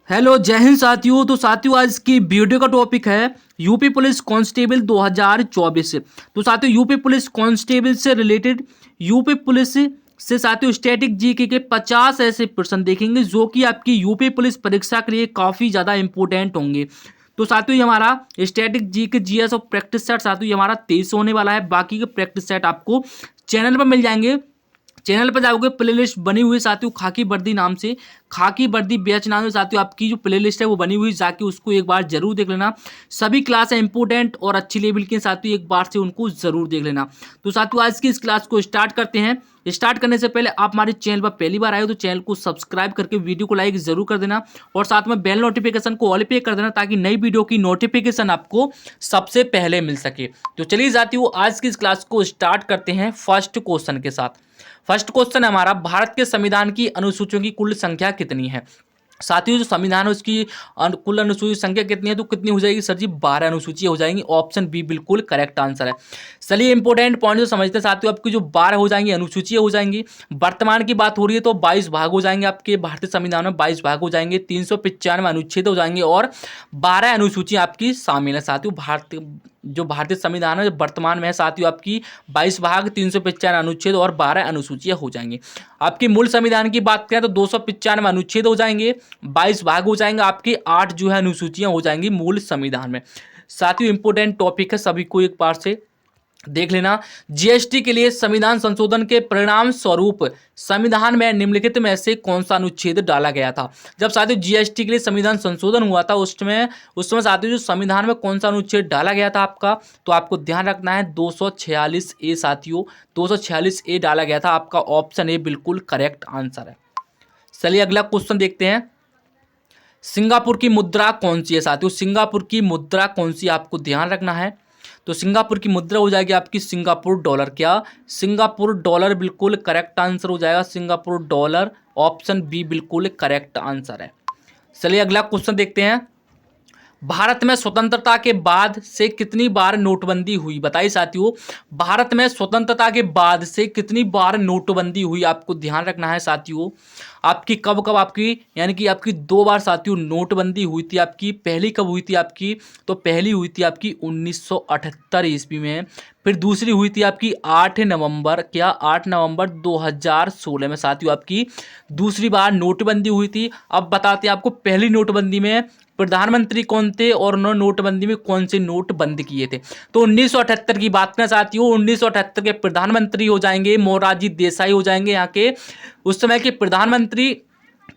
Hello जय हिंद साथियों। तो साथियों आज की वीडियो का टॉपिक है यूपी पुलिस कांस्टेबल 2024। तो साथियों यूपी पुलिस कांस्टेबल से रिलेटेड यूपी पुलिस से साथियों स्टैटिक जीके के 50 ऐसे प्रश्न देखेंगे जो कि आपकी यूपी पुलिस परीक्षा के लिए काफ़ी ज़्यादा इंपॉर्टेंट होंगे। तो साथियों ये हमारा स्टैटिक जीके जीएस और प्रैक्टिस सेट साथियों ये हमारा 23 होने वाला है। बाकी के प्रैक्टिस सेट आपको चैनल पर मिल जाएंगे। चैनल पर जाओगे प्लेलिस्ट बनी हुई है साथियों खाकी वर्दी नाम से, खाकी वर्दी बैच नाम से साथियों आपकी जो प्लेलिस्ट है वो बनी हुई, जाके उसको एक बार जरूर देख लेना। सभी क्लास है इंपोर्टेंट और अच्छी लेवल के साथियों, एक बार से उनको जरूर देख लेना। तो साथियों आज की इस क्लास को स्टार्ट करते हैं। स्टार्ट करने से पहले आप हमारे चैनल पर पहली बार आए हो तो चैनल को सब्सक्राइब करके वीडियो को लाइक जरूर कर देना और साथ में बेल नोटिफिकेशन को ऑल पे कर देना ताकि नई वीडियो की नोटिफिकेशन आपको सबसे पहले मिल सके। तो चलिए साथियों आज की इस क्लास को स्टार्ट करते हैं फर्स्ट क्वेश्चन के साथ। फर्स्ट क्वेश्चन है हमारा, भारत के संविधान की अनुसूचियों की कुल संख्या कितनी है। साथियों जो संविधान है उसकी कुल अनुसूची संख्या कितनी है, तो कितनी हो जाएगी सर जी, 12 अनुसूचियां हो जाएंगी। ऑप्शन बी बिल्कुल करेक्ट आंसर है। चलिए इंपॉर्टेंट पॉइंट जो समझते हैं साथियों, आपकी जो 12 हो जाएंगी अनुसूचियां हो जाएंगी। वर्तमान की बात हो रही है तो 22 भाग हो जाएंगे आपके भारतीय संविधान में, 22 भाग हो जाएंगे, 395 अनुच्छेद हो जाएंगे और 12 अनुसूचियां आपकी शामिल है साथियों। भारतीय संविधान है वर्तमान में है साथियों आपकी 22 भाग, 395 अनुच्छेद और 12 अनुसूचियां हो जाएंगी। आपके मूल संविधान की बात करें तो 295 अनुच्छेद हो जाएंगे, 22 भाग हो जाएंगे आपके, 8 जो है अनुसूचियां हो जाएंगी मूल संविधान में। साथियों इंपोर्टेंट टॉपिक है, सभी को एक बार से देख लेना। जीएसटी के लिए संविधान संशोधन के परिणाम स्वरूप संविधान में निम्नलिखित में से कौन सा अनुच्छेद डाला गया था। जब साथियों जीएसटी के लिए संविधान संशोधन हुआ था उस समय साथियों जो संविधान में कौन सा अनुच्छेद डाला गया था आपका, तो आपको ध्यान रखना है 246 ए साथियों, 246 ए डाला गया था। आपका ऑप्शन ए बिल्कुल करेक्ट आंसर है। चलिए अगला क्वेश्चन देखते हैं। सिंगापुर की मुद्रा कौन सी है साथियों, सिंगापुर की मुद्रा कौन सी आपको ध्यान रखना है। तो सिंगापुर की मुद्रा हो जाएगी आपकी सिंगापुर डॉलर। क्या सिंगापुर डॉलर बिल्कुल करेक्ट आंसर हो जाएगा, सिंगापुर डॉलर। ऑप्शन बी बिल्कुल करेक्ट आंसर है। चलिए अगला क्वेश्चन देखते हैं। भारत में स्वतंत्रता के बाद से कितनी बार नोटबंदी हुई, बताइए साथियों। भारत में स्वतंत्रता के बाद से कितनी बार नोटबंदी हुई, आपको ध्यान रखना है साथियों। आपकी कब कब आपकी, यानी कि आपकी 2 बार साथियों नोटबंदी हुई थी आपकी। पहली कब हुई थी आपकी, तो पहली हुई थी आपकी 1978 ईस्वी में। फिर दूसरी हुई थी आपकी 8 नवंबर, क्या 8 नवंबर 2016 में साथियों आपकी दूसरी बार नोटबंदी हुई थी। अब बताते हैं आपको पहली नोटबंदी में प्रधानमंत्री कौन थे और उन्होंने नोटबंदी में कौन से नोट बंद किए थे। तो 1978 की बात करें साथियों, 1978 के प्रधानमंत्री हो जाएंगे मोरारजी देसाई हो जाएंगे यहाँ के उस समय के प्रधानमंत्री।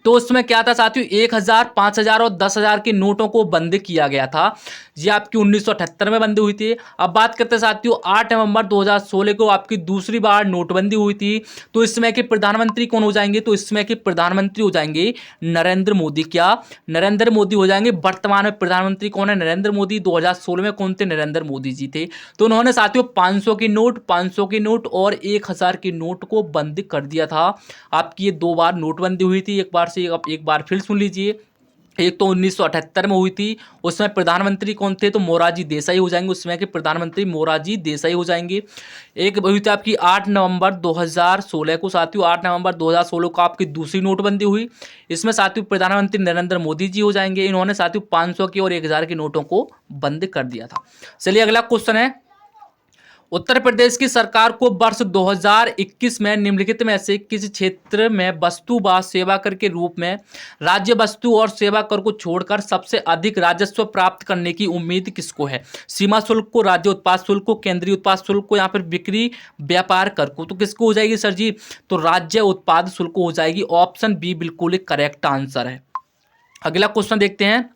तो उसमें क्या था साथियों, 1000, 5000 और 10,000 के नोटों को बंद किया गया था। ये आपकी 1978 में बंद हुई थी। अब बात करते हैं साथियों 8 नवंबर 2016 को आपकी दूसरी बार नोटबंदी हुई थी। तो इस समय के प्रधानमंत्री कौन हो जाएंगे, तो इस समय के प्रधानमंत्री हो जाएंगे नरेंद्र मोदी। क्या नरेंद्र मोदी हो जाएंगे। वर्तमान में प्रधानमंत्री कौन है, नरेंद्र मोदी। 2016 में कौन थे, नरेंद्र मोदी जी थे। तो उन्होंने साथियों 500 के नोट, 500 के नोट और 1000 के नोट को बंद कर दिया था। आपकी ये 2 बार नोटबंदी हुई थी। एक बार से आप एक बार फिर सुन लीजिए। एक तो 1978 में हुई थी, उसमें प्रधानमंत्री कौन थे, तो मोरारजी देसाई हो जाएंगे। उसमें के प्रधानमंत्री मोरारजी देसाई हो जाएंगे। एक हुई थी आपकी 8 नवंबर 2016 को साथियों, 8 नवंबर 2016 को आपकी दूसरी नोटबंदी हुई। इसमें साथियों प्रधानमंत्री नरेंद्र मोदी जी हो जाएंगे। इन्होंने साथियों 500 के और 1000 के नोटों को बंद कर दिया था। चलिए अगला क्वेश्चन है। उत्तर प्रदेश की सरकार को वर्ष 2021 में निम्नलिखित में से किस क्षेत्र में वस्तु व सेवा कर के रूप में राज्य वस्तु और सेवा कर को छोड़कर सबसे अधिक राजस्व प्राप्त करने की उम्मीद किसको है। सीमा शुल्क को, राज्य उत्पाद शुल्क को, केंद्रीय उत्पाद शुल्क को, या फिर बिक्री व्यापार कर को। तो किसको हो जाएगी सर जी, तो राज्य उत्पाद शुल्क को हो जाएगी। ऑप्शन बी बिल्कुल करेक्ट आंसर है। अगला क्वेश्चन देखते हैं।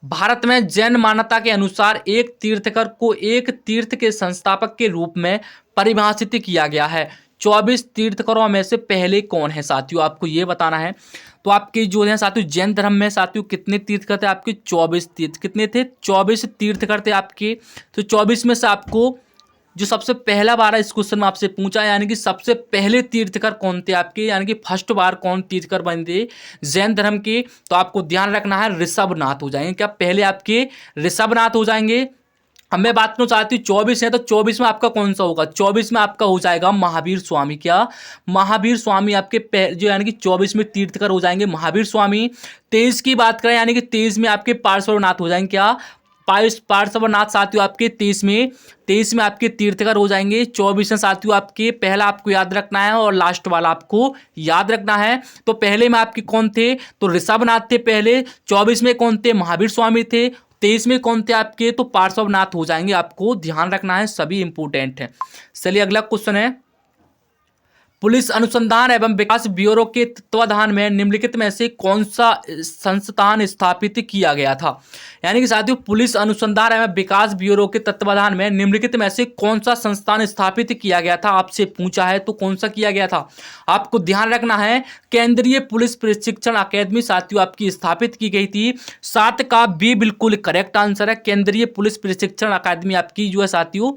भारत में जैन मान्यता के अनुसार एक तीर्थकर को एक तीर्थ के संस्थापक के रूप में परिभाषित किया गया है। 24 तीर्थकरों में से पहले कौन है साथियों, आपको ये बताना है। तो आपके जो है साथियों जैन धर्म में साथियों कितने तीर्थकर थे आपके, 24 तीर्थ। कितने थे, 24 तीर्थकर थे आपके। तो 24 में से आपको जो सबसे पहला बार इस क्वेश्चन में आपसे पूछा, यानी कि सबसे पहले तीर्थकर कौन थे आपके, यानी कि फर्स्ट बार कौन तीर्थकर बने थे जैन धर्म के, तो आपको ध्यान रखना है ऋषभनाथ हो जाएंगे। क्या पहले आपके ऋषभनाथ हो जाएंगे। अब मैं बात करना चाहती हूँ 24 है, तो 24 में आपका कौन सा होगा? 24 में आपका हो जाएगा महावीर स्वामी। क्या? महावीर स्वामी आपके जो यानी कि 24 में तीर्थकर हो जाएंगे महावीर स्वामी। 23 की बात करें यानी कि 23 में आपके पार्श्वनाथ हो जाएंगे। क्या? पार्श्वनाथ साथियों आपके 23 में आपके तीर्थकर हो जाएंगे। 24 में साथियों आपके पहला आपको याद रखना है और लास्ट वाला आपको याद रखना है। तो पहले में आपके कौन थे? तो ऋषभनाथ थे पहले। 24 में कौन थे? महावीर स्वामी थे। 23 में कौन थे आपके? तो पार्श्वनाथ हो जाएंगे। आपको ध्यान रखना है, सभी इंपोर्टेंट है। चलिए अगला क्वेश्चन है, पुलिस अनुसंधान एवं विकास ब्यूरो के तत्वाधान में निम्नलिखित में से कौन सा संस्थान स्थापित किया गया था? यानी कि साथियों पुलिस अनुसंधान एवं विकास ब्यूरो के तत्वाधान में निम्नलिखित में से कौन सा संस्थान स्थापित किया गया था? आपसे पूछा है, तो कौन सा किया गया था? आपको ध्यान रखना है, केंद्रीय पुलिस प्रशिक्षण अकेदमी साथियों आपकी स्थापित की गई थी। 7 का बी बिल्कुल करेक्ट आंसर है। केंद्रीय पुलिस प्रशिक्षण अकादमी आपकी जो है साथियों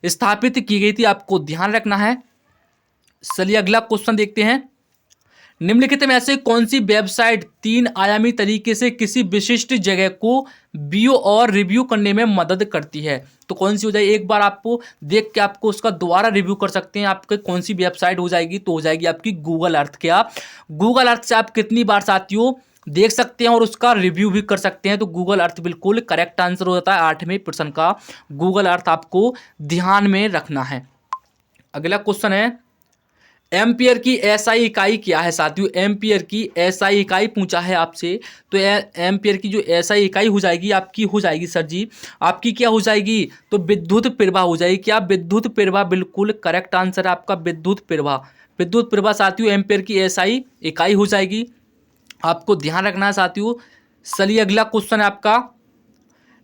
स्थापित की गई थी, आपको ध्यान रखना है। चलिए अगला क्वेश्चन देखते हैं, निम्नलिखित में से कौन सी वेबसाइट 3 आयामी तरीके से किसी विशिष्ट जगह को व्यू और रिव्यू करने में मदद करती है? तो कौन सी हो जाएगी? एक बार आपको देख के आपको उसका दोबारा रिव्यू कर सकते हैं। आपके कौन सी वेबसाइट हो जाएगी? तो हो जाएगी आपकी गूगल अर्थ। क्या? गूगल अर्थ से आप कितनी बार साथियों देख सकते हैं और उसका रिव्यू भी कर सकते हैं। तो गूगल अर्थ बिल्कुल करेक्ट आंसर हो जाता है। 8वें प्रश्न का गूगल अर्थ आपको ध्यान में रखना है। अगला क्वेश्चन है, एम्पियर की एसआई इकाई क्या है साथियों? एम्पियर की एसआई इकाई पूछा है आपसे, तो एम्पियर की जो एसआई इकाई हो जाएगी आपकी हो जाएगी सर जी, आपकी क्या हो जाएगी? तो विद्युत प्रवाह हो जाएगी। क्या? विद्युत प्रवाह बिल्कुल करेक्ट आंसर है आपका, विद्युत प्रवाह। विद्युत प्रवाह साथियों एम्पियर की एसआई इकाई हो जाएगी, आपको ध्यान रखना है साथियों। चलिए अगला क्वेश्चन है आपका,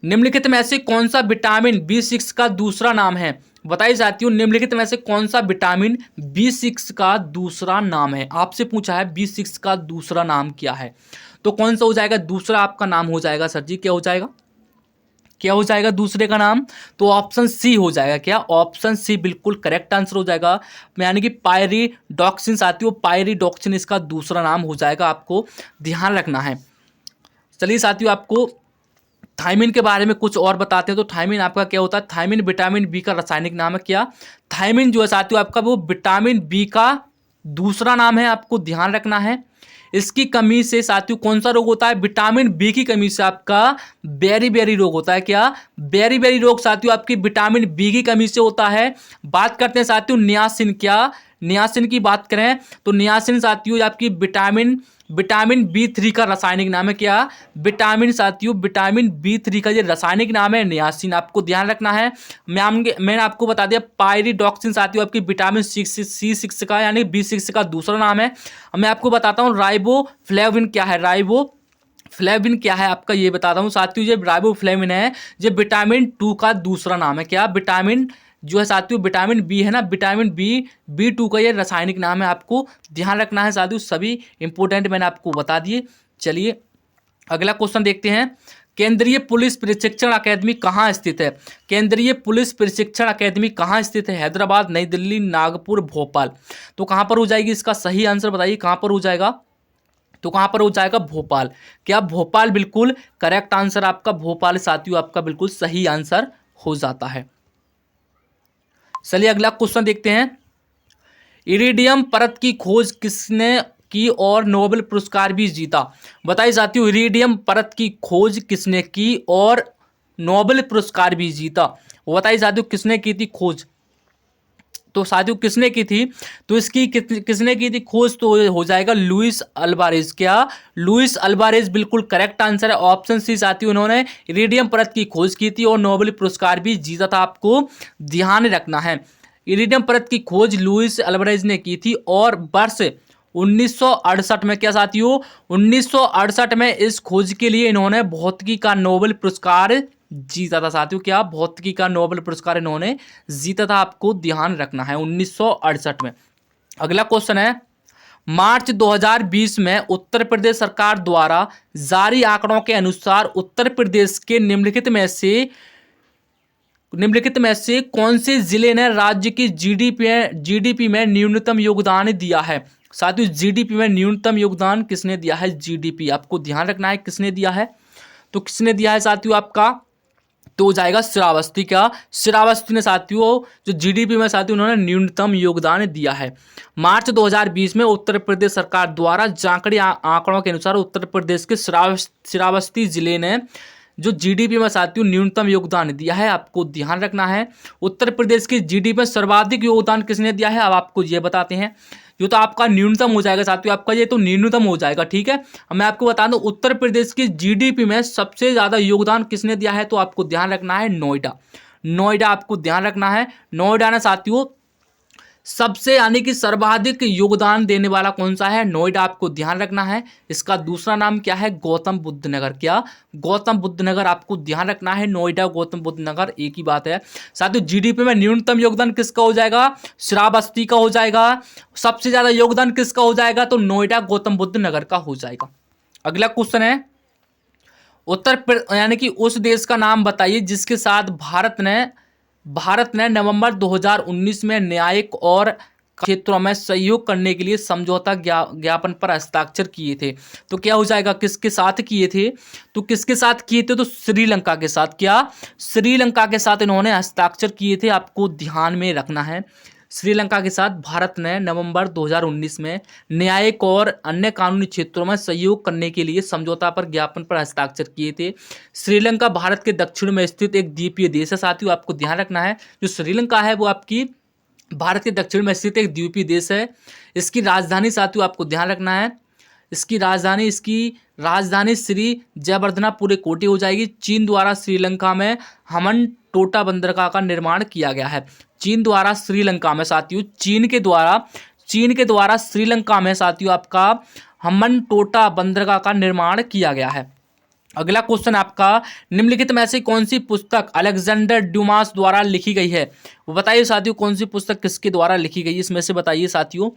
निम्नलिखित में से कौन सा विटामिन B6 का दूसरा नाम है? बताइए साथियों, निम्नलिखित में से कौन सा विटामिन B6 का दूसरा नाम है? आपसे पूछा है B6 का दूसरा नाम क्या है, तो कौन सा हो जाएगा? दूसरा आपका नाम हो जाएगा सर जी, क्या हो जाएगा? क्या हो जाएगा दूसरे का नाम? तो ऑप्शन सी हो जाएगा। क्या? ऑप्शन सी बिल्कुल करेक्ट आंसर हो जाएगा, यानी कि पायरिडॉक्सिन साथियों, पायरिडॉक्सिन इसका दूसरा नाम हो जाएगा, आपको ध्यान रखना है। चलिए साथियों आपको थायमिन के बारे में कुछ और बताते हैं। तो थायमिन आपका क्या होता है? थायमिन विटामिन बी का रासायनिक नाम है। क्या? थायमिन जो है साथियों आपका वो विटामिन बी का दूसरा नाम है, आपको ध्यान रखना है। इसकी कमी से साथियों कौन सा रोग होता है? विटामिन बी की कमी से आपका बेरी रोग होता है। क्या? बेरी रोग साथियों आपकी विटामिन बी की कमी से होता है। बात करते हैं साथियों नियासिन। क्या? नियासिन की बात करें तो नियासिन साथियों आपकी विटामिन B3 का रासायनिक नाम है। क्या? विटामिन साथियों विटामिन B3 का ये रासायनिक नाम है नियासिन, आपको ध्यान रखना है। मैंने आपको बता दिया पायरिडॉक्सिन साथियों आपकी विटामिन C6 का यानी B6 का दूसरा नाम है। अब मैं आपको बताता हूँ राइबोफ्लेविन क्या है। राइबोफ्लेविन क्या है आपका ये बताता हूँ साथियों, ये राइबोफ्लेविन है, ये विटामिन 2 का दूसरा नाम है। क्या? विटामिन जो है साथियों विटामिन बी है ना, विटामिन B2 का ये रासायनिक नाम है, आपको ध्यान रखना है साथियों। सभी इंपोर्टेंट मैंने आपको बता दिए। चलिए अगला क्वेश्चन देखते हैं, केंद्रीय पुलिस प्रशिक्षण अकेदमी कहाँ स्थित है? केंद्रीय पुलिस प्रशिक्षण अकेदमी कहाँ स्थित है? हैदराबाद, नई दिल्ली, नागपुर, भोपाल। तो कहाँ पर हो जाएगी? इसका सही आंसर बताइए, कहाँ पर हो जाएगा? तो कहाँ पर हो जाएगा? भोपाल। क्या? भोपाल बिल्कुल करेक्ट आंसर आपका, भोपाल साथियों आपका बिल्कुल सही आंसर हो जाता है। चलिए अगला क्वेश्चन देखते हैं, इरिडियम परत की खोज किसने की और नोबेल पुरस्कार भी जीता? बताइए साथियों, इरिडियम परत की खोज किसने की और नोबेल पुरस्कार भी जीता? बताइए साथियों किसने की थी खोज? तो साथियों किसने की थी? तो इसकी किसने की थी खोज? तो हो जाएगा लुइस अल्वारेज। क्या? लुइस अल्वारेज बिल्कुल करेक्ट आंसर है, ऑप्शन सी साथियों, उन्होंने इरिडियम परत की खोज की थी और नोबेल पुरस्कार भी जीता था, आपको ध्यान रखना है। इरिडियम परत की खोज लुइस अल्वारेज ने की थी और वर्ष 1968 में, क्या साथियों 1968 में इस खोज के लिए इन्होंने भौतिकी का नोबेल पुरस्कार जीता था साथियों। क्या? भौतिकी का नोबेल पुरस्कार इन्होंने जीता था, आपको ध्यान रखना है 1968 में। अगला क्वेश्चन है, मार्च 2020 में उत्तर प्रदेश सरकार द्वारा जारी आंकड़ों के अनुसार उत्तर प्रदेश के निम्नलिखित में से कौन से जिले ने राज्य की जीडीपी में न्यूनतम योगदान दिया है? साथियों जीडीपी में न्यूनतम योगदान किसने दिया है? जीडीपी, आपको ध्यान रखना है किसने दिया है। तो किसने दिया है साथियों आपका? तो हो जाएगा श्रावस्ती। क्या? श्रावस्ती ने साथियों जो जीडीपी में साथियों उन्होंने न्यूनतम योगदान दिया है। मार्च 2020 में उत्तर प्रदेश सरकार द्वारा जांकड़ी आंकड़ों के अनुसार उत्तर प्रदेश के श्रावस्ती जिले ने जो जीडीपी में साथियों न्यूनतम योगदान दिया है, आपको ध्यान रखना है। उत्तर प्रदेश की जीडीपी में सर्वाधिक योगदान किसने दिया है, अब आपको ये बताते हैं। ये तो आपका न्यूनतम हो जाएगा साथियों, आपका ये तो न्यूनतम हो जाएगा, ठीक है। अब मैं आपको बता दूं उत्तर प्रदेश की जीडीपी में सबसे ज्यादा योगदान किसने दिया है, तो आपको ध्यान रखना है नोएडा। नोएडा आपको ध्यान रखना है, नोएडा ने साथियों सबसे यानी कि सर्वाधिक योगदान देने वाला कौन सा है, नोएडा, आपको ध्यान रखना है। इसका दूसरा नाम क्या है, गौतम बुद्ध नगर। क्या? गौतम बुद्ध नगर, आपको ध्यान रखना है। नोएडा, गौतम बुद्ध नगर एक ही बात है। साथियों जीडीपी में न्यूनतम योगदान किसका हो जाएगा, श्रावस्ती का हो जाएगा। सबसे ज्यादा योगदान किसका हो जाएगा, तो नोएडा, गौतम बुद्ध नगर का हो जाएगा। अगला क्वेश्चन है यानी कि उस देश का नाम बताइए जिसके साथ भारत ने नवंबर 2019 में न्यायिक और क्षेत्रों में सहयोग करने के लिए समझौता ज्ञापन पर हस्ताक्षर किए थे। तो क्या हो जाएगा, किसके साथ किए थे, तो किसके साथ किए थे, तो श्रीलंका के साथ। क्या? श्रीलंका के साथ इन्होंने हस्ताक्षर किए थे, आपको ध्यान में रखना है। श्रीलंका के साथ भारत ने नवंबर 2019 में न्यायिक और अन्य कानूनी क्षेत्रों में सहयोग करने के लिए समझौता पर ज्ञापन पर हस्ताक्षर किए थे। श्रीलंका भारत के दक्षिण में स्थित एक द्वीपीय देश है साथियों, आपको ध्यान रखना है। जो श्रीलंका है वो आपकी भारत के दक्षिण में स्थित एक द्वीपीय देश है। इसकी राजधानी साथियों आपको ध्यान रखना है, इसकी राजधानी श्री जयवर्धनापुरी कोटी हो जाएगी। चीन द्वारा श्रीलंका में हमन टोटा बंदरगाह का निर्माण किया गया है। चीन द्वारा श्रीलंका में साथियों चीन के द्वारा श्रीलंका में साथियों आपका हमन टोटा बंदरगाह का निर्माण किया गया है। अगला क्वेश्चन आपका निम्नलिखित में से कौन सी पुस्तक अलेक्जेंडर ड्यूमास द्वारा लिखी गई है, वो बताइए साथियों। कौन सी पुस्तक किसके द्वारा लिखी गई है, इसमें से बताइए साथियों।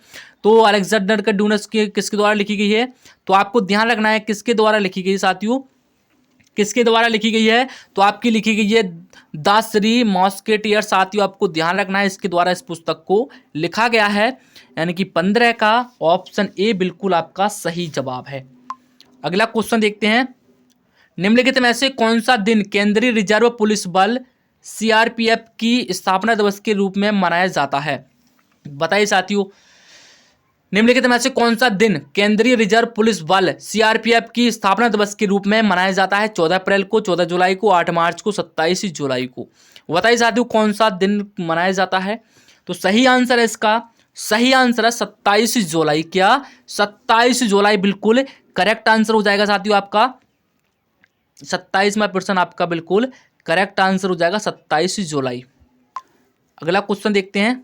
तो अलेक्जेंडर का ड्यूमास किसके द्वारा लिखी गई है, तो आपको ध्यान रखना है किसके द्वारा लिखी गई साथियों, किसके द्वारा लिखी गई है, तो आपकी लिखी गई है द थ्री मस्केटियर्स। साथियों आपको ध्यान रखना है इसके द्वारा इस पुस्तक को लिखा गया है, यानी कि 15 का ऑप्शन ए बिल्कुल आपका सही जवाब है। अगला क्वेश्चन देखते हैं निम्नलिखित में से कौन सा दिन केंद्रीय रिजर्व पुलिस बल सीआरपीएफ की स्थापना दिवस के रूप में मनाया जाता है, बताइए साथियों। निम्नलिखित में से कौन सा दिन केंद्रीय रिजर्व पुलिस बल सीआरपीएफ की स्थापना दिवस के रूप में मनाया जाता है, 14 अप्रैल को, 14 जुलाई को, 8 मार्च को, 27 जुलाई को, बताइए साथियों कौन सा दिन मनाया जाता है। तो सही आंसर है इसका, सही आंसर है 27 जुलाई। क्या? 27 जुलाई बिल्कुल करेक्ट आंसर हो जाएगा साथियों आपका। 27वां प्रश्न आपका बिल्कुल करेक्ट आंसर हो जाएगा 27 जुलाई। अगला क्वेश्चन देखते हैं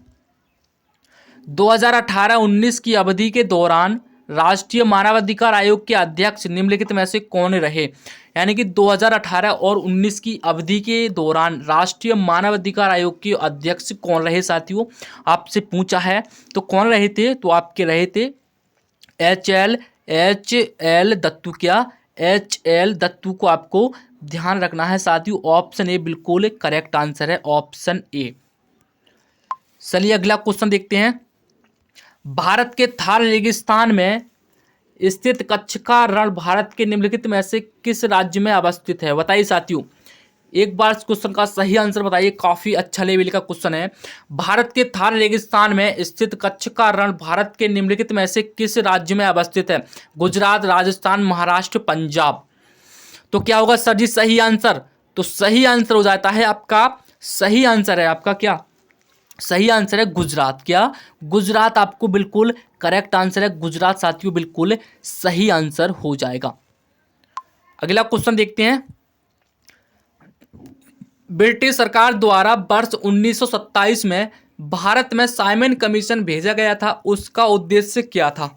2018-19 की अवधि के दौरान राष्ट्रीय मानवाधिकार आयोग के अध्यक्ष निम्नलिखित में से कौन रहे, यानी कि 2018 और 19 की अवधि के दौरान राष्ट्रीय मानवाधिकार आयोग के अध्यक्ष कौन रहे साथियों, आपसे पूछा है। तो कौन रहे थे, तो आपके रहे थे एच एल दत्तू। क्या? HL दत्तू को आपको ध्यान रखना है साथियों। ऑप्शन ए बिल्कुल करेक्ट आंसर है, ऑप्शन ए। चलिए अगला क्वेश्चन देखते हैं भारत के थार रेगिस्तान में स्थित कच्छ का रण भारत के निम्नलिखित में से किस राज्य में अवस्थित है, बताइए साथियों। एक बार इस क्वेश्चन का सही आंसर बताइए, काफी अच्छा लेवल का क्वेश्चन है। भारत के थार रेगिस्तान में स्थित कच्छ का रण भारत के निम्नलिखित में से किस राज्य में अवस्थित है, गुजरात, राजस्थान, महाराष्ट्र, पंजाब। तो क्या होगा सर जी सही आंसर, तो सही आंसर हो जाता है आपका, सही आंसर है आपका क्या, सही आंसर है गुजरात। क्या? गुजरात आपको बिल्कुल करेक्ट आंसर है, गुजरात साथियों बिल्कुल सही आंसर हो जाएगा। अगला क्वेश्चन देखते हैं ब्रिटिश सरकार द्वारा वर्ष 1927 में भारत में साइमन कमीशन भेजा गया था, उसका उद्देश्य क्या था।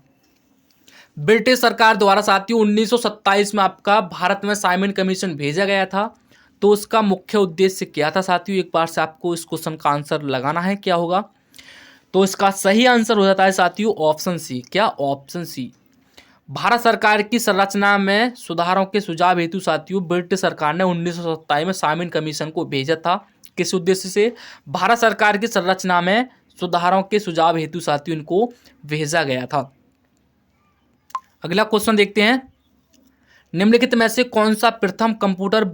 ब्रिटिश सरकार द्वारा साथियों 1927 में आपका भारत में साइमन कमीशन भेजा गया था, तो उसका मुख्य उद्देश्य क्या था साथियों। एक बार से आपको इस क्वेश्चन का आंसर लगाना है, क्या होगा। तो इसका सही आंसर हो जाता है साथियों ऑप्शन सी। क्या? Option C. भारत सरकार की संरचना में सुधारों के सुझाव हेतु साथियों ब्रिटिश सरकार ने 1927 में साइमन कमीशन को भेजा था, किस उद्देश्य से, भारत सरकार की संरचना में सुधारों के सुझाव हेतु साथियों इनको भेजा गया था। अगला क्वेश्चन देखते हैं निम्नलिखित में से कौन सा प्रथम कंप्यूटर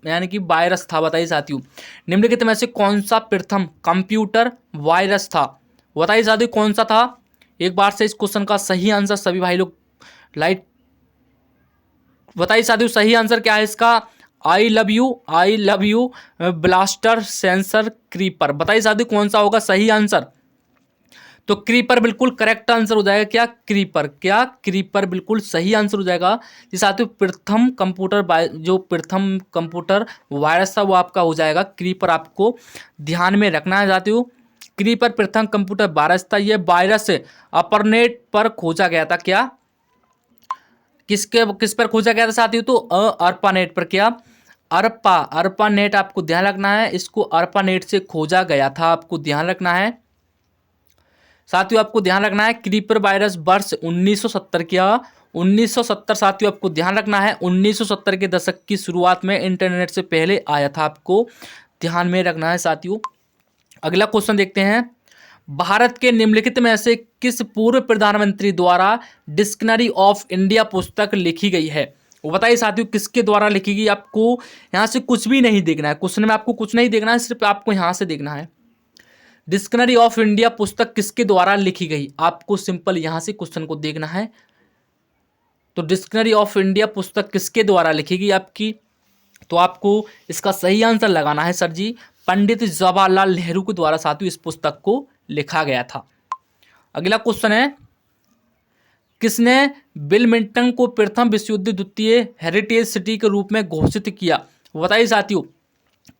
यानी कि वायरस था? बताइए साथियों, निम्नलिखित में से कौन सा प्रथम कंप्यूटर वायरस था? बताइए साथियों कौन सा था? एक बार से इस क्वेश्चन का सही आंसर सभी भाई लोग लाइट बताइए साथियों, सही आंसर क्या है इसका? I love you blaster sensor creeper. बताइए साथियों कौन सा होगा सही आंसर? तो क्रीपर बिल्कुल करेक्ट आंसर हो जाएगा। क्या? क्रीपर। क्या? क्रीपर बिल्कुल सही आंसर हो जाएगा। ये साथियों प्रथम कंप्यूटर जो प्रथम कंप्यूटर वायरस था वो आपका हो जाएगा क्रीपर। आपको ध्यान में रखना है साथियों, क्रीपर प्रथम कंप्यूटर वायरस था। ये वायरस अपर्नेट पर खोजा गया था। क्या? किस पर खोजा गया था साथियों? तो अर्पानेट पर। क्या? अर्पानेट आपको ध्यान रखना है, इसको अर्पानेट से खोजा गया था, आपको ध्यान रखना है साथियों। आपको ध्यान रखना है क्रीपर वायरस वर्ष 1970 क्या 1970 साथियों आपको ध्यान रखना है 1970 के दशक की शुरुआत में इंटरनेट से पहले आया था, आपको ध्यान में रखना है साथियों। अगला क्वेश्चन देखते हैं, भारत के निम्नलिखित में से किस पूर्व प्रधानमंत्री द्वारा डिक्शनरी ऑफ इंडिया पुस्तक लिखी गई है? वो बताइए साथियों किसके द्वारा लिखी गई? आपको यहाँ से कुछ भी नहीं देखना है, क्वेश्चन में आपको कुछ नहीं देखना है, सिर्फ आपको यहाँ से देखना है डिक्शनरी ऑफ इंडिया पुस्तक किसके द्वारा लिखी गई। आपको सिंपल यहां से क्वेश्चन को देखना है। तो डिक्शनरी ऑफ इंडिया पुस्तक किसके द्वारा लिखी गई आपकी? तो आपको इसका सही आंसर लगाना है सर जी, पंडित जवाहरलाल नेहरू के द्वारा साथियों इस पुस्तक को लिखा गया था। अगला क्वेश्चन है, किसने विलमिंगटन को प्रथम विश्व युद्ध द्वितीय हेरिटेज सिटी के रूप में घोषित किया? बताइए साथियों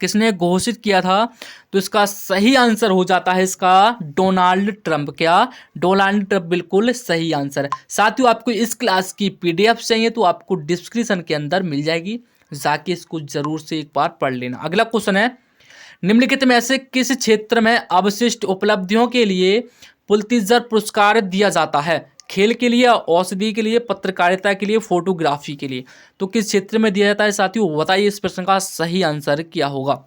किसने घोषित किया था? तो इसका सही आंसर हो जाता है इसका डोनाल्ड ट्रंप। क्या? डोनाल्ड ट्रंप बिल्कुल सही आंसर है। साथियों आपको इस क्लास की पीडीएफ चाहिए तो आपको डिस्क्रिप्शन के अंदर मिल जाएगी, जाके इसको जरूर से एक बार पढ़ लेना। अगला क्वेश्चन है, निम्नलिखित में से किस क्षेत्र में अवशिष्ट उपलब्धियों के लिए पुलित्जर पुरस्कार दिया जाता है? खेल के लिए, औषधि के लिए, पत्रकारिता के लिए, फोटोग्राफी के लिए। तो किस क्षेत्र में दिया जाता है साथियों? बताइए इस प्रश्न का सही आंसर क्या होगा?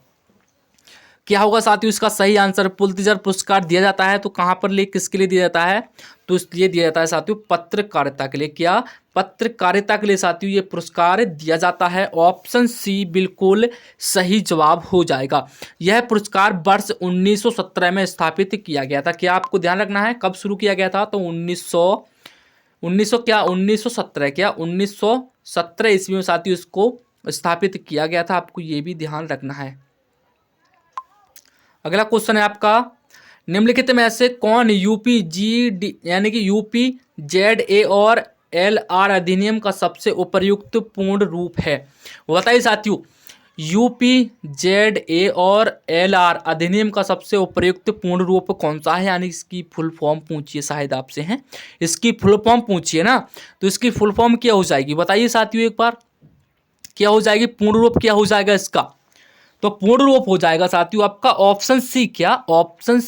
क्या होगा साथियों इसका सही आंसर? पुलित्जर पुरस्कार दिया जाता है तो कहां पर किसके लिए दिया जाता है? तो इसलिए दिया जाता है साथियों पत्रकारिता के लिए। क्या? पत्रकारिता के लिए साथियों ये पुरस्कार दिया जाता है। ऑप्शन सी बिल्कुल सही जवाब हो जाएगा। यह पुरस्कार वर्ष 1917 में स्थापित किया गया था। क्या? आपको ध्यान रखना है कब शुरू किया गया था? तो 1917 क्या 1917 ईस्वी में साथियों इसको स्थापित किया गया था। आपको ये भी ध्यान रखना है। अगला क्वेश्चन है आपका, निम्नलिखित में से कौन यूपी जीडी यानी कि यूपी जेडए और एलआर अधिनियम का सबसे उपयुक्त पूर्ण रूप है? बताइए साथियों यूपी जेडए और एलआर अधिनियम का सबसे उपयुक्त पूर्ण रूप कौन सा है? यानी इसकी फुल फॉर्म पूछिए, शायद आपसे हैं, इसकी फुल फॉर्म पूछिए ना, तो इसकी फुल फॉर्म क्या हो जाएगी? बताइए साथियों एक बार क्या हो जाएगी? पूर्ण रूप क्या हो जाएगा इसका? तो पूर्ण रूप हो जाएगा साथियों आपका ऑप्शन सी। क्या? ऑप्शन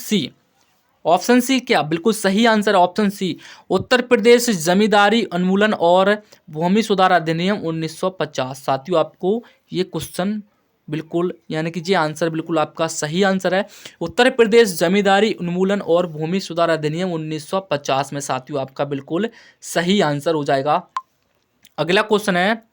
सी क्या बिल्कुल सही आंसर है ऑप्शन सी, उत्तर प्रदेश जमींदारी उन्मूलन और भूमि सुधार अधिनियम 1950। साथियों आपको ये क्वेश्चन बिल्कुल यानी कि ये आंसर बिल्कुल आपका सही आंसर है, उत्तर प्रदेश जमींदारी उन्मूलन और भूमि सुधार अधिनियम 1950 में साथियों आपका बिल्कुल सही आंसर हो जाएगा। अगला क्वेश्चन है,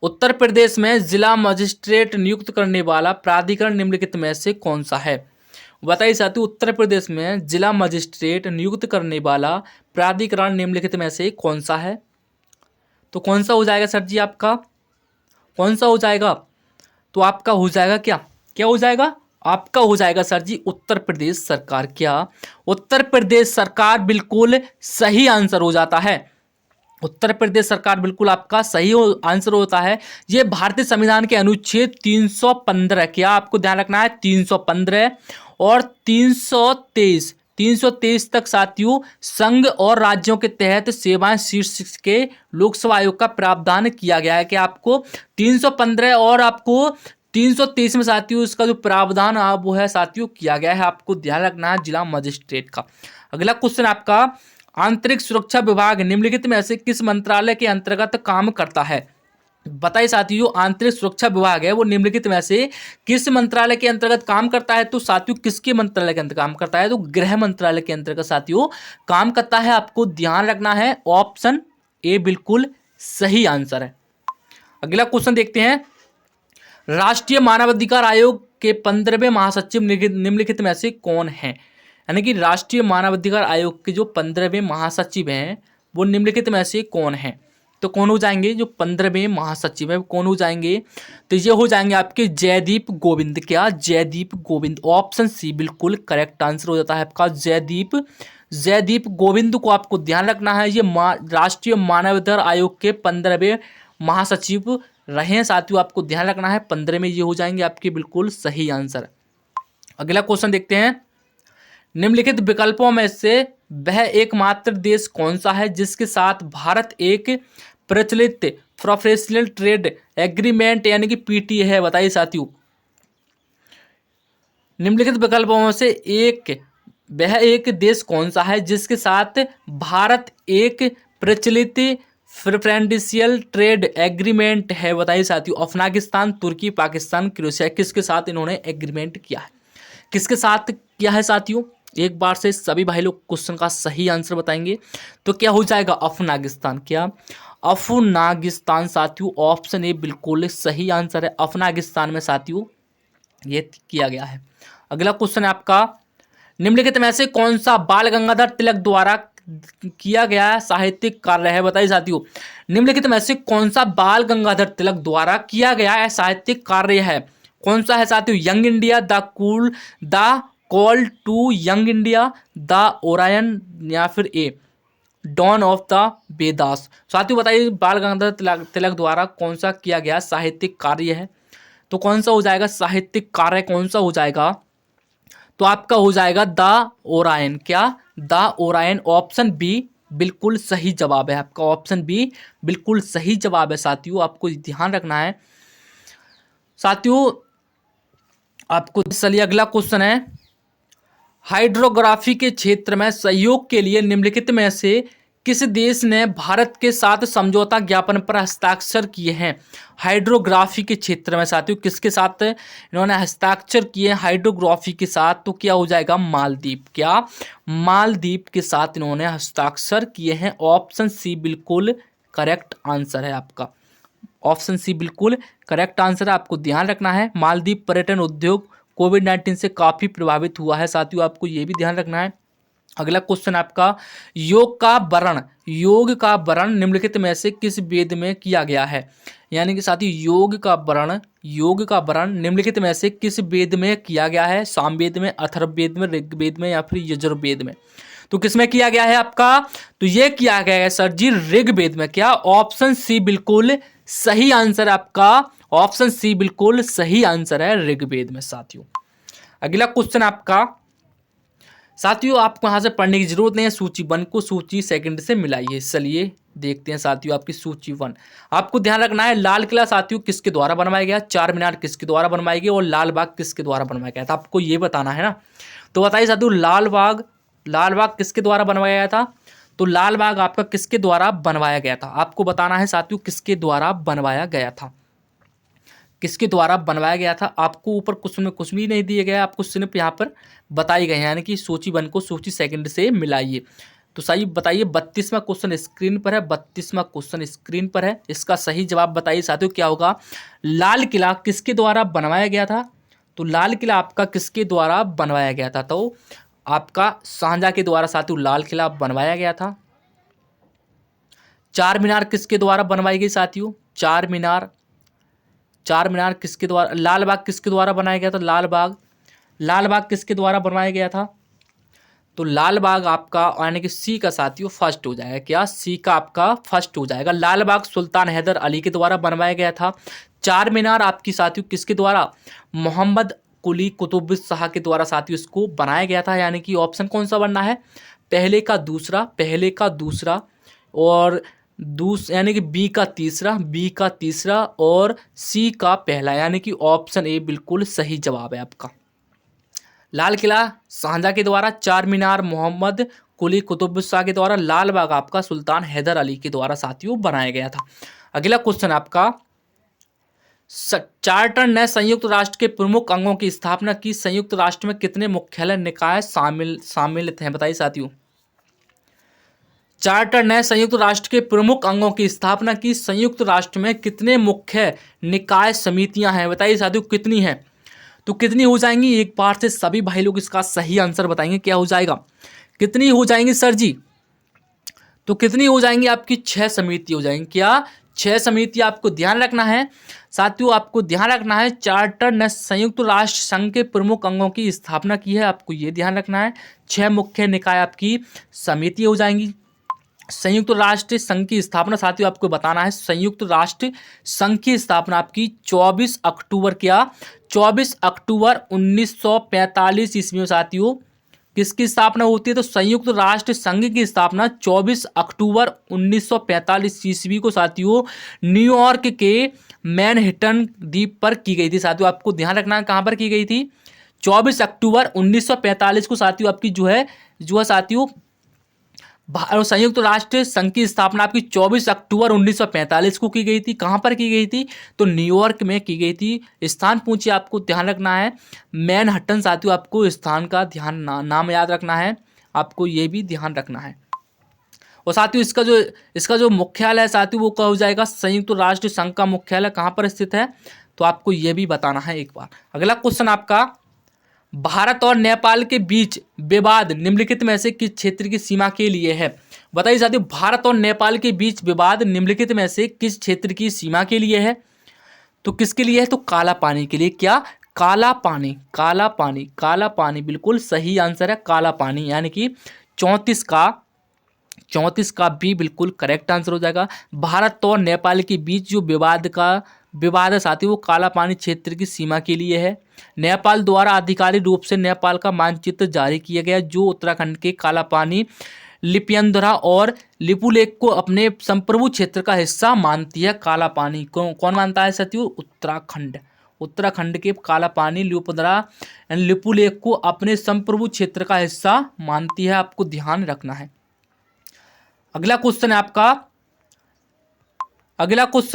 उत्तर प्रदेश में जिला मजिस्ट्रेट नियुक्त करने वाला प्राधिकरण निम्नलिखित में से कौन सा है? बताइए साथियों उत्तर प्रदेश में जिला मजिस्ट्रेट नियुक्त करने वाला प्राधिकरण निम्नलिखित में से कौन सा है? तो कौन सा हो जाएगा सर जी आपका? कौन सा हो जाएगा? तो आपका हो जाएगा क्या? क्या हो जाएगा? आपका हो जाएगा सर जी उत्तर प्रदेश सरकार। क्या? उत्तर प्रदेश सरकार बिल्कुल सही आंसर हो जाता है। उत्तर प्रदेश सरकार बिल्कुल आपका सही आंसर होता है। ये भारतीय संविधान के अनुच्छेद 315 क्या आपको ध्यान रखना है 315 और 323 तक साथियों संघ और राज्यों के तहत सेवाएं शीर्षक के लोकसभा आयोग का प्रावधान किया गया है। कि आपको 315 और आपको 323 में साथियों इसका जो प्रावधान वो है साथियों किया गया है, आपको ध्यान रखना है जिला मजिस्ट्रेट का। अगला क्वेश्चन आपका, आंतरिक सुरक्षा विभाग निम्नलिखित में से किस मंत्रालय के अंतर्गत काम करता है? बताइए साथियों आंतरिक सुरक्षा विभाग है वो निम्नलिखित में से किस मंत्रालय के अंतर्गत काम करता है? तो साथियों किसके मंत्रालय के अंतर्गत काम करता है? तो गृह मंत्रालय के अंतर्गत साथियों काम करता है। आपको ध्यान रखना है ऑप्शन ए बिल्कुल सही आंसर है। अगला क्वेश्चन देखते हैं, राष्ट्रीय मानवाधिकार आयोग के 15वें महासचिव निम्नलिखित में से कौन है? यानी कि राष्ट्रीय मानवाधिकार आयोग के जो 15वें महासचिव हैं वो निम्नलिखित में से कौन है? तो कौन हो जाएंगे जो 15वें महासचिव है, कौन हो जाएंगे? तो ये हो जाएंगे आपके जयदीप गोविंद। क्या? जयदीप गोविंद। ऑप्शन सी बिल्कुल करेक्ट आंसर हो जाता है आपका जयदीप गोविंद को आपको ध्यान रखना है। ये राष्ट्रीय मानवाधिकार आयोग के 15वें महासचिव रहे हैं साथियों, आपको ध्यान रखना है। 15 में ये हो जाएंगे आपके बिल्कुल सही आंसर। अगला क्वेश्चन देखते हैं, निम्नलिखित विकल्पों में से वह एकमात्र देश कौन सा है जिसके साथ भारत एक प्रचलित प्रोफेशनल ट्रेड एग्रीमेंट यानी कि पीटीए है? बताइए साथियों, निम्नलिखित विकल्पों में से वह एक देश कौन सा है जिसके साथ भारत एक प्रचलित प्रेफरेंशियल ट्रेड एग्रीमेंट है? बताइए साथियों, अफगानिस्तान, तुर्की, पाकिस्तान, क्रोएशिया, किसके साथ इन्होंने एग्रीमेंट किया है? किसके साथ किया है साथियों? एक बार से सभी भाई लोग क्वेश्चन का सही आंसर बताएंगे। तो क्या हो जाएगा? अफगानिस्तान। क्या? अफगानिस्तान साथियों, ऑप्शन ए बिल्कुल सही आंसर है। अफगानिस्तान में साथियों ये किया गया है। अगला क्वेश्चन है आपका, निम्नलिखित में से कौन सा बाल गंगाधर तिलक द्वारा किया गया साहित्यिक कार्य है? बताइए साथियों, निम्नलिखित में से कौन सा बाल गंगाधर तिलक द्वारा किया गया है साहित्यिक कार्य है? कौन सा है साथियों? Young India, the call to young India, the Orion, या फिर a dawn of the Vedas? साथियों बताइए, बाल गंगाधर तिलक द्वारा कौन सा किया गया साहित्यिक कार्य है? तो कौन सा हो जाएगा साहित्यिक कार्य? कौन सा हो जाएगा? तो आपका हो जाएगा द ओरायन। क्या? The Orion. ऑप्शन बी बिल्कुल सही जवाब है आपका। ऑप्शन बी बिल्कुल सही जवाब है साथियों, आपको ध्यान रखना है साथियों आपको। चलिए अगला क्वेश्चन है, हाइड्रोग्राफी के क्षेत्र में सहयोग के लिए निम्नलिखित में से किस देश ने भारत के साथ समझौता ज्ञापन पर हस्ताक्षर किए हैं? हाइड्रोग्राफी के क्षेत्र में साथियों किसके साथ इन्होंने हस्ताक्षर किए हैं हाइड्रोग्राफी के साथ? तो क्या हो जाएगा? मालदीव। क्या? मालदीव के साथ इन्होंने हस्ताक्षर किए हैं। ऑप्शन सी बिल्कुल करेक्ट आंसर है आपका। ऑप्शन सी बिल्कुल करेक्ट आंसर है, आपको ध्यान रखना है। मालदीव पर्यटन उद्योग कोविड-19 से काफ़ी प्रभावित हुआ है साथियों, आपको ये भी ध्यान रखना है। अगला क्वेश्चन आपका, योग का वर्णन निम्नलिखित में से किस वेद में किया गया है? यानी कि साथियों योग का वर्णन निम्नलिखित में से किस वेद में किया गया है? सामवेद में, अथर्ववेद में, ऋग्वेद में, या फिर यजुर्वेद में? तो किसमें किया गया है आपका? तो ये किया गया है सर जी ऋग्वेद में। क्या? ऑप्शन सी बिल्कुल सही आंसर है आपका। ऑप्शन सी बिल्कुल सही आंसर है, ऋग्वेद में साथियों। अगला क्वेश्चन आपका, साथियों आपको यहाँ से पढ़ने की जरूरत नहीं है, सूची 1 को सूची 2 से मिलाइए। चलिए देखते हैं साथियों आपकी सूची 1। आपको ध्यान रखना है, लाल किला साथियों किसके द्वारा बनवाया गया, चार मीनार किसके द्वारा बनवाई गई और लाल बाग किसके द्वारा बनवाया गया था, आपको ये बताना है ना। तो बताइए साथियों, लाल बाग किसके द्वारा बनवाया गया था? तो लाल बाग आपका किसके द्वारा बनवाया गया था, आपको बताना है साथियों किसके द्वारा बनवाया गया था, किसके द्वारा बनवाया गया था। आपको ऊपर क्वेश्चन में कुछ भी नहीं दिया गया, आपको सिर्फ यहाँ पर बताई गए हैं, यानी कि सूची 1 को सूची 2 से मिलाइए। तो सही बताइए, 32वां क्वेश्चन स्क्रीन पर है, 32वां क्वेश्चन स्क्रीन पर है। इसका सही जवाब बताइए साथियों क्या होगा। लाल किला किसके द्वारा बनवाया गया था? तो लाल किला आपका किसके द्वारा बनवाया गया था? तो आपका शाहजहां के द्वारा साथियों लाल किला बनवाया गया था। चार मीनार किसके द्वारा बनवाई गई साथियों? चार मीनार किसके द्वारा? लाल बाग किसके द्वारा बनाया गया था? लाल बाग किसके द्वारा बनवाया गया था? तो लाल बाग आपका यानी कि सी का साथियों फर्स्ट हो जाएगा। क्या? सी का आपका फर्स्ट हो जाएगा। लाल बाग सुल्तान हैदर अली के द्वारा बनवाया गया था। चार मीनार आपकी साथियों किसके द्वारा? मोहम्मद कुली कुतुब शाह के द्वारा साथियों इसको बनाया गया था। यानी कि ऑप्शन कौन सा बनना है? पहले का दूसरा और यानी कि बी का तीसरा और सी का पहला, यानी कि ऑप्शन ए बिल्कुल सही जवाब है आपका। लाल किला शाहजहां के द्वारा, चार मीनार मोहम्मद कुली कुतुब शाह के द्वारा, लाल बाग आपका सुल्तान हैदर अली के द्वारा साथियों बनाया गया था। अगला क्वेश्चन आपका, चार्टर ने संयुक्त राष्ट्र के प्रमुख अंगों की स्थापना की। संयुक्त राष्ट्र में कितने मुख्यालय निकाय शामिल हैं? बताइए साथियों। चार्टर ने संयुक्त राष्ट्र के प्रमुख अंगों की स्थापना की। संयुक्त राष्ट्र में कितने मुख्य निकाय समितियां हैं, बताइए साथियों कितनी हैं? तो कितनी हो जाएंगी, एक बार से सभी भाई लोग इसका सही आंसर बताएंगे, क्या हो जाएगा, कितनी हो जाएंगी सर जी? तो कितनी हो जाएंगी आपकी? 6 समिति हो जाएंगी। क्या? 6 समिति आपको ध्यान रखना है साथियों, आपको ध्यान रखना है। चार्टर ने संयुक्त राष्ट्र संघ के प्रमुख अंगों की स्थापना की है, आपको ये ध्यान रखना है। 6 मुख्य निकाय आपकी समिति हो जाएंगी। संयुक्त राष्ट्र संघ की स्थापना साथियों आपको बताना है। संयुक्त राष्ट्र संघ की स्थापना आपकी 24 अक्टूबर, क्या 24 अक्टूबर 1945 ईस्वी में साथियों किसकी स्थापना होती है? तो संयुक्त राष्ट्र संघ की स्थापना 24 अक्टूबर 1945 ईस्वी को साथियों न्यूयॉर्क के मैनहट्टन द्वीप पर की गई थी। साथियों आपको ध्यान रखना है कहाँ पर की गई थी? 24 अक्टूबर 1945 को साथियों आपकी जो है साथियों संयुक्त राष्ट्र संघ की स्थापना आपकी 24 अक्टूबर 1945 को की गई थी। कहाँ पर की गई थी? तो न्यूयॉर्क में की गई थी। स्थान पूछिए, आपको ध्यान रखना है मैनहट्टन साथियों, आपको स्थान का ध्यान नाम याद रखना है, आपको ये भी ध्यान रखना है। और साथियों इसका जो मुख्यालय है साथियों वो कहाँ हो जाएगा? संयुक्त राष्ट्र संघ का मुख्यालय कहाँ पर स्थित है? तो आपको ये भी बताना है एक बार। अगला क्वेश्चन आपका, भारत और नेपाल के बीच विवाद निम्नलिखित में से किस क्षेत्र की सीमा के लिए है? बताइए साथियों, भारत और नेपाल के बीच विवाद निम्नलिखित में से किस क्षेत्र की सीमा के लिए है? तो किसके लिए है? तो काला पानी के लिए। क्या? काला पानी, काला पानी, काला पानी बिल्कुल सही आंसर है, काला पानी, यानी कि 34 का भी बिल्कुल करेक्ट आंसर हो जाएगा। भारत और नेपाल के बीच जो विवाद है साथी वो काला पानी क्षेत्र की सीमा के लिए है। नेपाल द्वारा आधिकारिक रूप से नेपाल का मानचित्र जारी किया गया जो उत्तराखंड के काला पानी, लिपियंदरा और लिपुलेख को अपने संप्रभु क्षेत्र का हिस्सा मानती है। काला पानी कौन मानता है साथियों? उत्तराखंड के काला पानी, लिपुलेख लिपुलेख को अपने संप्रभु क्षेत्र का हिस्सा मानती है, आपको ध्यान रखना है। अगला क्वेश्चन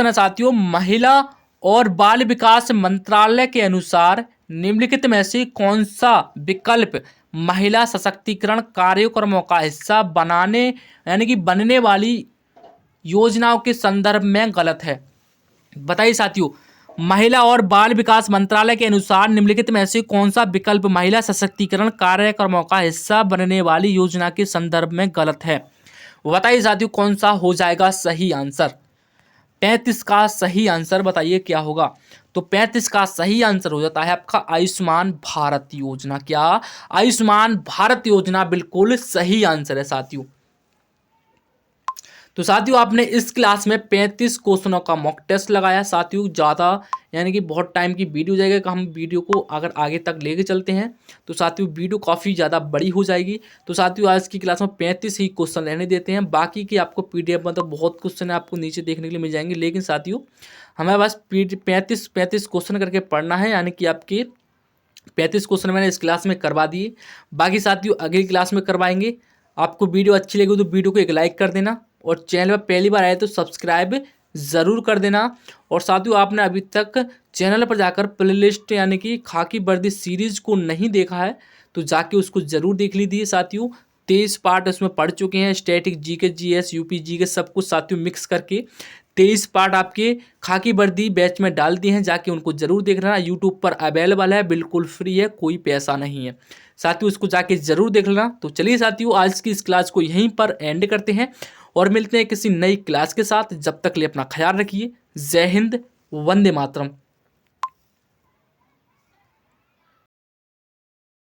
है साथियों, महिला और बाल विकास मंत्रालय के अनुसार निम्नलिखित में से कौन सा विकल्प महिला सशक्तिकरण कार्यक्रमों का हिस्सा बनने वाली योजनाओं के संदर्भ में गलत है? बताइए साथियों, महिला और बाल विकास मंत्रालय के अनुसार निम्नलिखित में से कौन सा विकल्प महिला सशक्तिकरण कार्यक्रमों का हिस्सा बनने वाली योजना के संदर्भ में गलत है? बताइए साथियों कौन सा हो जाएगा सही आंसर? 35 का सही आंसर बताइए क्या होगा? तो 35 का सही आंसर हो जाता है आपका आयुष्मान भारत योजना। क्या? आयुष्मान भारत योजना बिल्कुल सही आंसर है साथियों। तो साथियों आपने इस क्लास में 35 क्वेश्चनों का मॉक टेस्ट लगाया साथियों, ज़्यादा यानी कि बहुत टाइम की वीडियो जाएगा कि हम वीडियो को अगर आगे तक लेके चलते हैं तो साथियों वीडियो काफ़ी ज़्यादा बड़ी हो जाएगी। तो साथियों आज की क्लास में 35 ही क्वेश्चन रहने देते हैं, बाकी की आपको PDF मतलब बहुत क्वेश्चन है आपको नीचे देखने के लिए मिल जाएंगे, लेकिन साथियों हमें बस 35 क्वेश्चन करके पढ़ना है, यानी कि आपके 35 क्वेश्चन मैंने इस क्लास में करवा दिए, बाकी साथियों अगली क्लास में करवाएंगे। आपको वीडियो अच्छी लगी तो वीडियो को एक लाइक कर देना और चैनल पर पहली बार आए तो सब्सक्राइब ज़रूर कर देना। और साथियों आपने अभी तक चैनल पर जाकर प्लेलिस्ट यानी कि खाकी वर्दी सीरीज़ को नहीं देखा है तो जाके उसको ज़रूर देख लीजिए साथियों। 23 पार्ट उसमें पढ़ चुके हैं, static GK GS UP GK सब कुछ साथियों मिक्स करके 23 पार्ट आपके खाकी वर्दी बैच में डाल दिए हैं, जाके उनको ज़रूर देख लेना। यूट्यूब पर अवेलेबल है, बिल्कुल फ्री है, कोई पैसा नहीं है साथियों, उसको जाके ज़रूर देख लेना। तो चलिए साथियों आज की इस क्लास को यहीं पर एंड करते हैं और मिलते हैं किसी नई क्लास के साथ। जब तक ले अपना ख्याल रखिए। जय हिंद, वंदे मातरम।